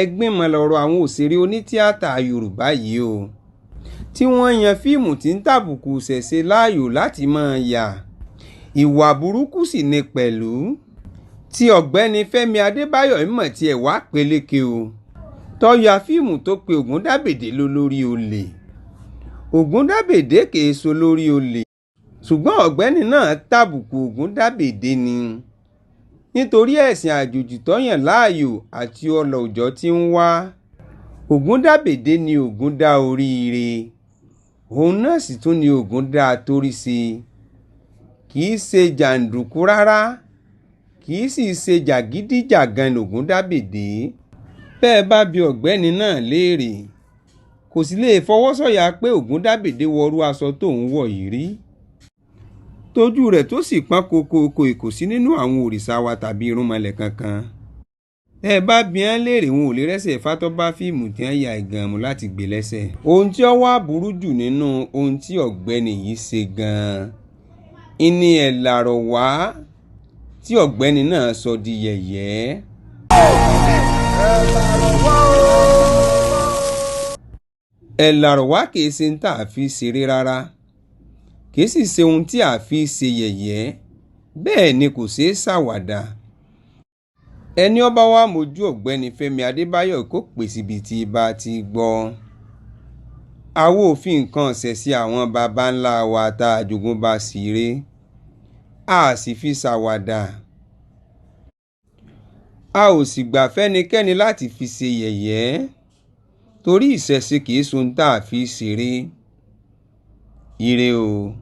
ẹgbẹ́ mọ̀ lọ́rọ̀ àwọn òṣèré onítíátà Yorùbá yìí o tí wọ́n yan fíìmù tí ń tàbùkù ṣẹ̀ṣe láàyò láti máa yà ìwà burúkú sì ni pẹ̀lú tí ọ̀gbẹ́ni Fẹ́mi Adébáyò mọ̀ tí ẹ̀ wá peléke o tó ya fíìmù tó pe Ògúndábèdé lólórí olè. Ògúndábèdé kìí so lórí olè ṣùgbọ́n ọ̀gbẹ́ni náà tàbùkù Ògúndábèdé ni nítorí ẹ̀sìn àjòjì tó yàn láàyò àti ọlọ òòjọ́ tí ń wá. Ògúndábèdé ni Ògún dá oríire òun náà sì tún ni Ògún dá torí ṣe kìí ṣe jàǹdùkú rárá kìí sì ṣe jàgídíjàgan Ògúndábèdé. bẹ́ẹ̀ bá bi ọ̀gbẹ́ni náà léèrè kò sì lè fọwọ́ sọ̀yà pé Ògúndábèdé wọrú aṣọ tó ń wọ̀ yìí rí tójú rẹ̀ tó sì pọ́n kokoko kò sí nínú àwọn òrìṣà wa tàbí irúnmọlẹ̀ kankan. ẹ bá bi wọ́n léèrè wọn ò lè rẹ́sẹ̀ fátọ́ bá fíìmù tí wọ́n ya ìgànmù láti gbé lẹ́sẹ̀. ohun tí ó wá burú jù nínú ohun tí ọ̀gbẹ́ni yìí ṣe gan-an ìní ẹ̀ làrọ̀ wá tí ọ̀gbẹ́ni náà sọ di yẹ̀yẹ́. ẹ̀ làrọ̀ wá kìí ṣe ń tà fi ṣeré rárá kìí sì ṣe ohun tí a fi ṣe yẹ̀yẹ́ bẹ́ẹ̀ ni kò ṣeé ṣàwàdà. ẹni ó bá wá mojú ọ̀gbẹ́ni Fẹ́mi Adébáyò kó pè síbi tí bá ti gbọ́. àwo òfin nǹkan ọ̀sẹ̀ sí àwọn baba ńlá wa tá a jogún bá ṣeré a sì fi ṣàwàdà. a ò sì gbà fẹ́nikẹ́ni láti fi ṣe yẹ̀yẹ́ torí ìṣẹ̀ṣe kìí ṣe ohun tá a fi ṣeré. ire o.